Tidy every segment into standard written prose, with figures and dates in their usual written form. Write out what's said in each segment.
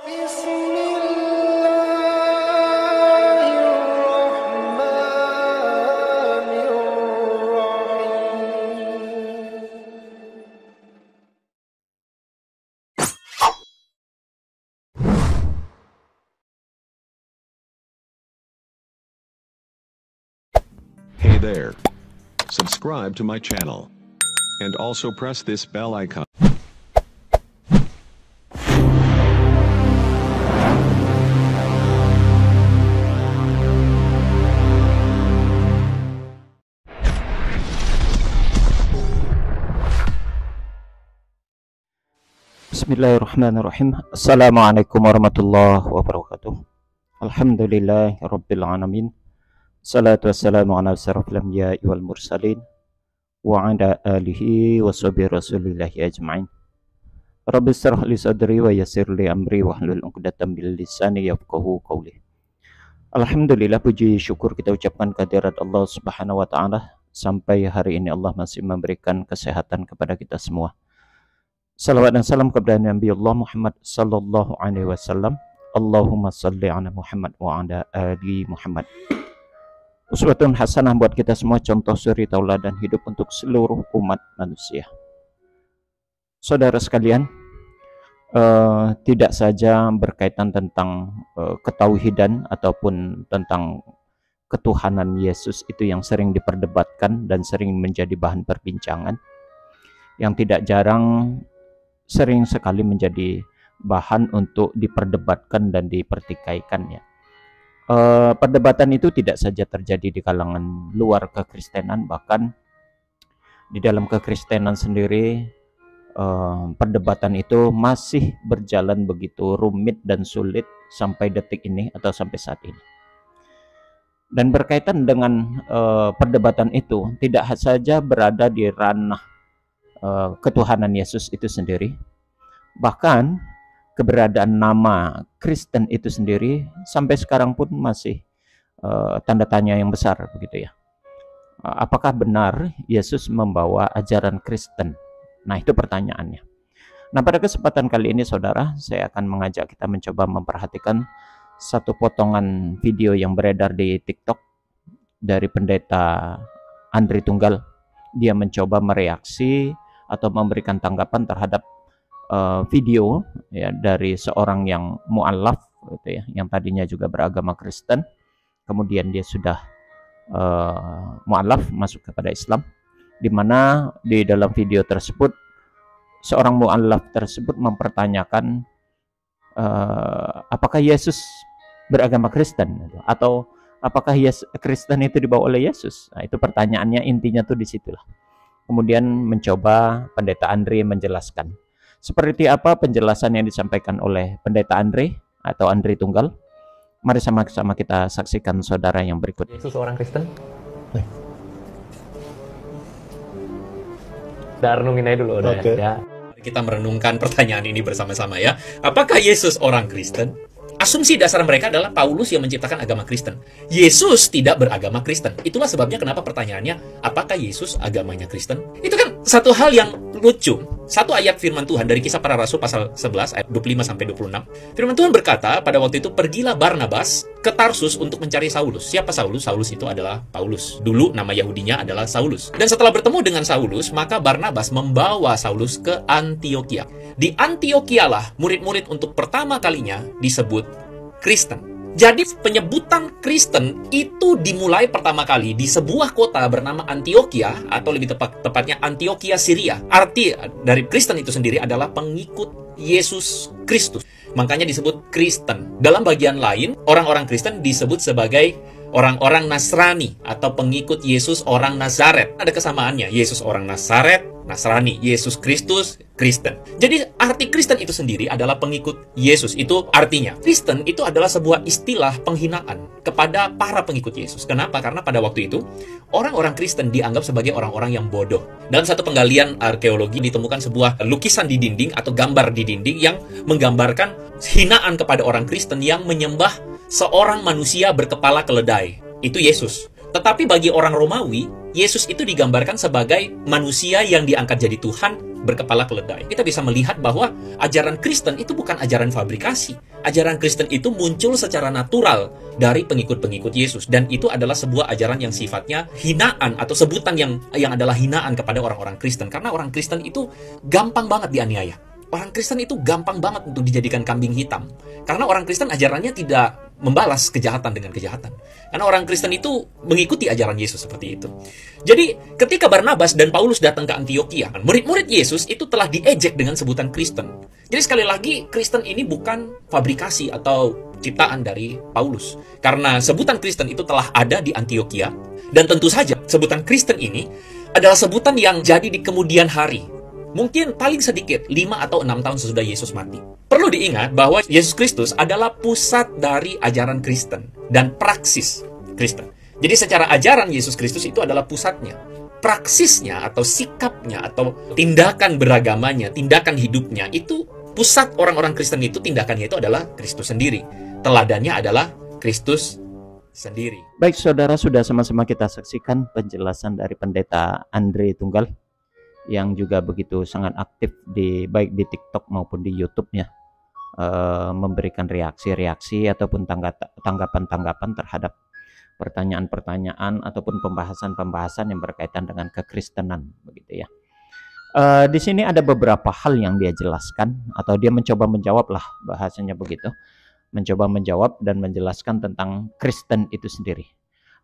Hey there. Subscribe to my channel. And also press this bell icon. Bismillahirrahmanirrahim. Assalamualaikum warahmatullahi wabarakatuh. Alhamdulillahirabbil alamin. Salatu wassalamu ala asyrafil anbiya'i wal mursalin wa ala alihi wa sahbihi rasulillahi ajma'in. Rabbi shrah li sadri wa yassir li amri wahlul 'uqdatam min lisani yafqahu qawli. Alhamdulillah, puji syukur kita ucapkan kehadirat Allah Subhanahu wa taala. Sampai hari ini Allah masih memberikan kesehatan kepada kita semua. Salawat dan salam kepada Nabi Allah Muhammad sallallahu alaihi wasallam. Allahumma salli ala Muhammad wa ala ali Muhammad. Uswatun hasanah buat kita semua, contoh suri tauladan hidup untuk seluruh umat manusia. Saudara sekalian, tidak saja berkaitan tentang ketauhidan ataupun tentang ketuhanan Yesus itu yang sering diperdebatkan dan sering menjadi bahan perbincangan, yang tidak jarang sering sekali menjadi bahan untuk diperdebatkan dan dipertikaikan, ya. Perdebatan itu tidak saja terjadi di kalangan luar kekristenan, bahkan di dalam kekristenan sendiri perdebatan itu masih berjalan begitu rumit dan sulit sampai detik ini atau sampai saat ini. Dan berkaitan dengan perdebatan itu tidak saja berada di ranah ketuhanan Yesus itu sendiri, bahkan keberadaan nama Kristen itu sendiri sampai sekarang pun masih tanda tanya yang besar, begitu ya. Apakah benar Yesus membawa ajaran Kristen? Nah, itu pertanyaannya. Nah, pada kesempatan kali ini saudara, saya akan mengajak kita mencoba memperhatikan satu potongan video yang beredar di TikTok dari pendeta Andri Tunggal. Dia mencoba mereaksi atau memberikan tanggapan terhadap video ya dari seorang yang mu'alaf, gitu ya, yang tadinya juga beragama Kristen, kemudian dia sudah mu'alaf, masuk kepada Islam, di mana di dalam video tersebut seorang mu'alaf tersebut mempertanyakan apakah Yesus beragama Kristen atau apakah Kristen itu dibawa oleh Yesus. Nah, itu pertanyaannya, intinya tuh di situlah. Kemudian mencoba pendeta Andri menjelaskan. Seperti apa penjelasan yang disampaikan oleh pendeta Andri atau Andri Tunggal? Mari sama-sama kita saksikan saudara yang berikut. Yesus orang Kristen? Udah renungin aja dulu, udah ya. Kita merenungkan pertanyaan ini bersama-sama ya. Apakah Yesus orang Kristen? Asumsi dasar mereka adalah Paulus yang menciptakan agama Kristen. Yesus tidak beragama Kristen. Itulah sebabnya kenapa pertanyaannya, apakah Yesus agamanya Kristen? Itu kan satu hal yang lucu. Satu ayat firman Tuhan dari Kisah Para Rasul pasal 11 ayat 25-26. Firman Tuhan berkata, pada waktu itu pergilah Barnabas ke Tarsus untuk mencari Saulus. Siapa Saulus? Saulus itu adalah Paulus. Dulu nama Yahudinya adalah Saulus. Dan setelah bertemu dengan Saulus, maka Barnabas membawa Saulus ke Antiokhia. Di Antiokhia murid-murid untuk pertama kalinya disebut Kristen. Jadi penyebutan Kristen itu dimulai pertama kali di sebuah kota bernama Antiokhia, atau lebih tepatnya Antiokhia Syria. Arti dari Kristen itu sendiri adalah pengikut Yesus Kristus. Makanya disebut Kristen. Dalam bagian lain, orang-orang Kristen disebut sebagai orang-orang Nasrani atau pengikut Yesus orang Nazaret. Ada kesamaannya, Yesus orang Nazaret, Nasrani, Yesus Kristus, Kristen. Jadi arti Kristen itu sendiri adalah pengikut Yesus. Itu artinya. Kristen itu adalah sebuah istilah penghinaan kepada para pengikut Yesus. Kenapa? Karena pada waktu itu, orang-orang Kristen dianggap sebagai orang-orang yang bodoh. Dalam satu penggalian arkeologi ditemukan sebuah lukisan di dinding atau gambar di dinding yang menggambarkan hinaan kepada orang Kristen yang menyembah seorang manusia berkepala keledai. Itu Yesus. Tetapi bagi orang Romawi, Yesus itu digambarkan sebagai manusia yang diangkat jadi Tuhan berkepala keledai. Kita bisa melihat bahwa ajaran Kristen itu bukan ajaran fabrikasi. Ajaran Kristen itu muncul secara natural dari pengikut-pengikut Yesus, dan itu adalah sebuah ajaran yang sifatnya hinaan atau sebutan yang adalah hinaan kepada orang-orang Kristen, karena orang Kristen itu gampang banget dianiaya. Orang Kristen itu gampang banget untuk dijadikan kambing hitam. Karena orang Kristen ajarannya tidak membalas kejahatan dengan kejahatan. Karena orang Kristen itu mengikuti ajaran Yesus seperti itu. Jadi ketika Barnabas dan Paulus datang ke Antiokhia, murid-murid Yesus itu telah diejek dengan sebutan Kristen. Jadi sekali lagi, Kristen ini bukan fabrikasi atau ciptaan dari Paulus. Karena sebutan Kristen itu telah ada di Antiokhia. Dan tentu saja sebutan Kristen ini adalah sebutan yang jadi di kemudian hari. Mungkin paling sedikit 5 atau 6 tahun sesudah Yesus mati. Perlu diingat bahwa Yesus Kristus adalah pusat dari ajaran Kristen dan praksis Kristen. Jadi secara ajaran Yesus Kristus itu adalah pusatnya. Praksisnya atau sikapnya atau tindakan beragamanya, tindakan hidupnya itu pusat orang-orang Kristen itu, tindakannya itu adalah Kristus sendiri. Teladannya adalah Kristus sendiri. Baik saudara, sudah sama-sama kita saksikan penjelasan dari Pendeta Andre Tunggal yang juga begitu sangat aktif baik di TikTok maupun di YouTube-nya, memberikan reaksi-reaksi ataupun tanggapan-tanggapan terhadap pertanyaan-pertanyaan ataupun pembahasan-pembahasan yang berkaitan dengan kekristenan, begitu ya. Di sini ada beberapa hal yang dia jelaskan atau dia mencoba menjawab lah, bahasanya begitu, mencoba menjawab dan menjelaskan tentang Kristen itu sendiri.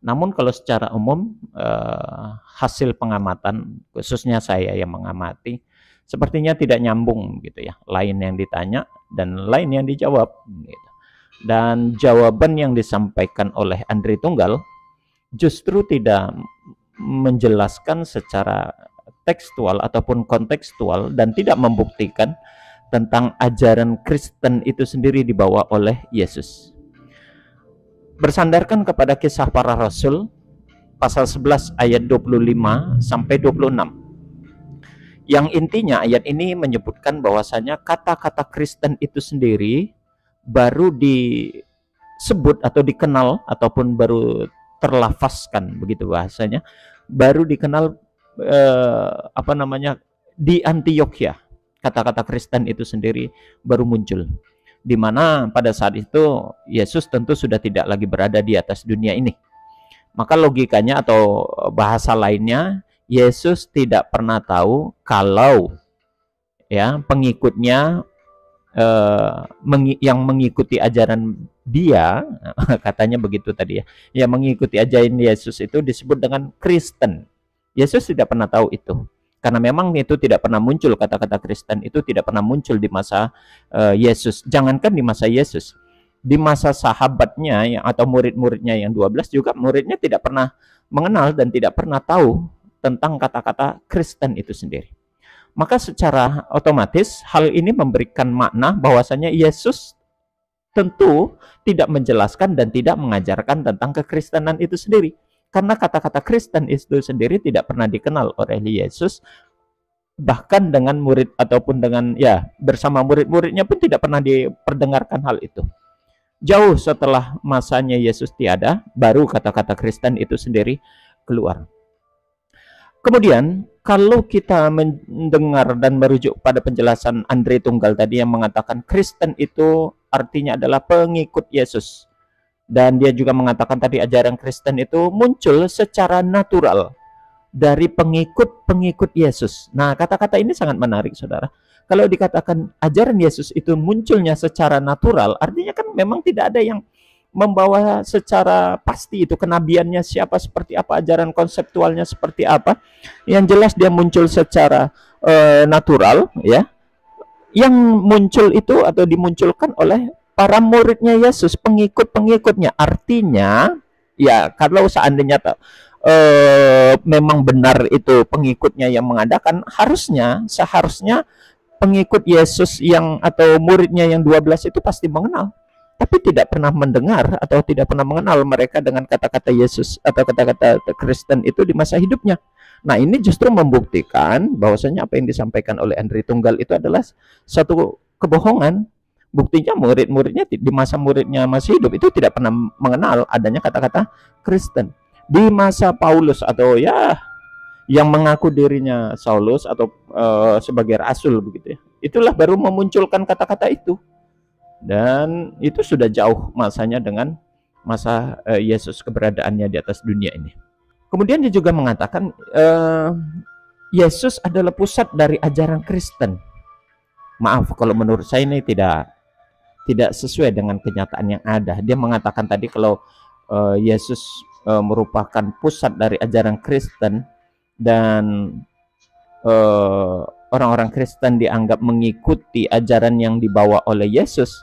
Namun kalau secara umum hasil pengamatan, khususnya saya yang mengamati, sepertinya tidak nyambung gitu ya. Lain yang ditanya dan lain yang dijawab gitu. Dan jawaban yang disampaikan oleh Andre Tunggal justru tidak menjelaskan secara tekstual ataupun kontekstual dan tidak membuktikan tentang ajaran Kristen itu sendiri dibawa oleh Yesus. Bersandarkan kepada Kisah Para Rasul pasal 11 ayat 25 sampai 26. Yang intinya ayat ini menyebutkan bahwasanya kata-kata Kristen itu sendiri baru disebut atau dikenal ataupun baru terlafazkan, begitu bahasanya, baru dikenal di Antiokhia. Kata-kata Kristen itu sendiri baru muncul, di mana pada saat itu Yesus tentu sudah tidak lagi berada di atas dunia ini. Maka logikanya atau bahasa lainnya, Yesus tidak pernah tahu kalau ya pengikutnya yang mengikuti ajaran dia, katanya begitu tadi ya, yang mengikuti ajaran Yesus itu disebut dengan Kristen. Yesus tidak pernah tahu itu. Karena memang itu tidak pernah muncul, kata-kata Kristen itu tidak pernah muncul di masa Yesus. Jangankan di masa Yesus, di masa sahabatnya atau murid-muridnya yang 12 juga muridnya tidak pernah mengenal dan tidak pernah tahu tentang kata-kata Kristen itu sendiri. Maka secara otomatis hal ini memberikan makna bahwasanya Yesus tentu tidak menjelaskan dan tidak mengajarkan tentang kekristenan itu sendiri. Karena kata-kata Kristen itu sendiri tidak pernah dikenal oleh Yesus, bahkan dengan murid ataupun dengan bersama murid-muridnya pun tidak pernah diperdengarkan hal itu. Jauh setelah masanya Yesus tiada, baru kata-kata Kristen itu sendiri keluar. Kemudian kalau kita mendengar dan merujuk pada penjelasan Andre Tunggal tadi yang mengatakan Kristen itu artinya adalah pengikut Yesus. Dan dia juga mengatakan tadi ajaran Kristen itu muncul secara natural dari pengikut-pengikut Yesus. Nah, kata-kata ini sangat menarik, saudara. Kalau dikatakan ajaran Yesus itu munculnya secara natural, artinya kan memang tidak ada yang membawa secara pasti itu kenabiannya siapa, seperti apa, ajaran konseptualnya seperti apa. Yang jelas dia muncul secara natural, ya. Yang muncul itu atau dimunculkan oleh para muridnya Yesus, pengikut-pengikutnya. Artinya, ya kalau seandainya memang benar itu pengikutnya yang mengadakan, seharusnya pengikut Yesus yang atau muridnya yang 12 itu pasti mengenal. Tapi tidak pernah mendengar atau tidak pernah mengenal mereka dengan kata-kata Yesus atau kata-kata Kristen itu di masa hidupnya. Nah, ini justru membuktikan bahwasanya apa yang disampaikan oleh Andre Tunggal itu adalah satu kebohongan. Buktinya murid-muridnya di masa muridnya masih hidup itu tidak pernah mengenal adanya kata-kata Kristen. Di masa Paulus atau yang mengaku dirinya Saulus atau sebagai rasul begitu ya. Itulah baru memunculkan kata-kata itu. Dan itu sudah jauh masanya dengan masa Yesus keberadaannya di atas dunia ini. Kemudian dia juga mengatakan Yesus adalah pusat dari ajaran Kristen. Maaf kalau menurut saya ini tidak sesuai dengan kenyataan yang ada. Dia mengatakan tadi kalau Yesus merupakan pusat dari ajaran Kristen dan orang-orang Kristen dianggap mengikuti ajaran yang dibawa oleh Yesus.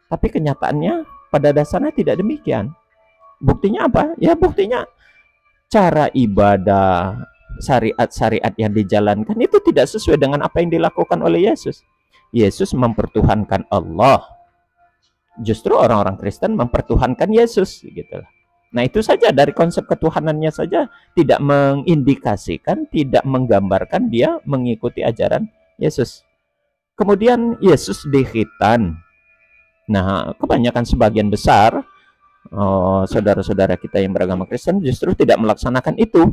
Tapi kenyataannya pada dasarnya tidak demikian. Buktinya apa? Ya buktinya cara ibadah, syariat-syariat yang dijalankan itu tidak sesuai dengan apa yang dilakukan oleh Yesus. Yesus mempertuhankan Allah. Justru orang-orang Kristen mempertuhankan Yesus gitu. Nah, itu saja dari konsep ketuhanannya saja tidak mengindikasikan, tidak menggambarkan dia mengikuti ajaran Yesus. Kemudian Yesus dikhitan. Nah, kebanyakan sebagian besar saudara-saudara kita yang beragama Kristen justru tidak melaksanakan itu.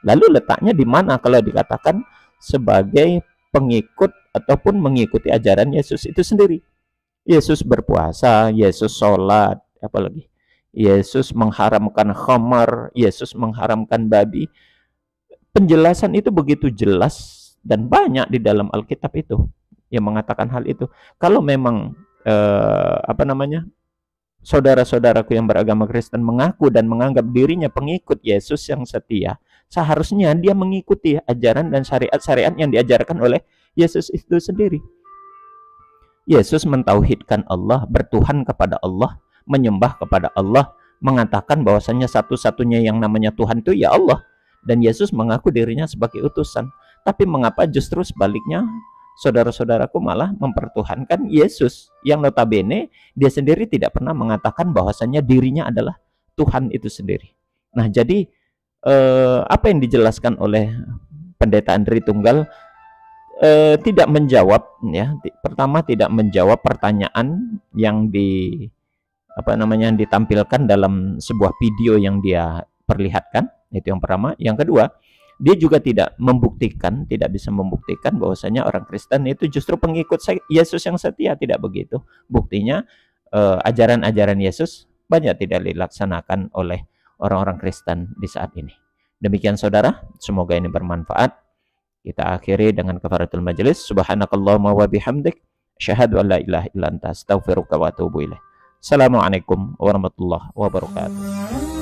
Lalu letaknya di mana kalau dikatakan sebagai pengikut ataupun mengikuti ajaran Yesus itu sendiri? Yesus berpuasa, Yesus sholat, apalagi Yesus mengharamkan khamar, Yesus mengharamkan babi. Penjelasan itu begitu jelas dan banyak di dalam Alkitab itu yang mengatakan hal itu. Kalau memang saudara-saudaraku yang beragama Kristen mengaku dan menganggap dirinya pengikut Yesus yang setia, seharusnya dia mengikuti ajaran dan syariat-syariat yang diajarkan oleh Yesus itu sendiri. Yesus mentauhidkan Allah, bertuhan kepada Allah, menyembah kepada Allah, mengatakan bahwasanya satu-satunya yang namanya Tuhan itu ya Allah, dan Yesus mengaku dirinya sebagai utusan. Tapi mengapa justru sebaliknya saudara-saudaraku malah mempertuhankan Yesus yang notabene dia sendiri tidak pernah mengatakan bahwasanya dirinya adalah Tuhan itu sendiri. Nah, jadi apa yang dijelaskan oleh Pendeta Andri Tunggal tidak menjawab ya. Pertama, tidak menjawab pertanyaan yang ditampilkan dalam sebuah video yang dia perlihatkan. Itu yang pertama. Yang kedua, dia juga tidak bisa membuktikan bahwasanya orang Kristen itu justru pengikut Yesus yang setia. Tidak begitu. Buktinya ajaran-ajaran Yesus banyak tidak dilaksanakan oleh orang-orang Kristen di saat ini. Demikian saudara, semoga ini bermanfaat. Kita akhiri dengan kafaratul majelis. Subhanakallahumma wa bihamdik, asyhadu an la ilaha illa anta, astaghfiruka wa atubu ilaik. Assalamualaikum warahmatullahi wabarakatuh.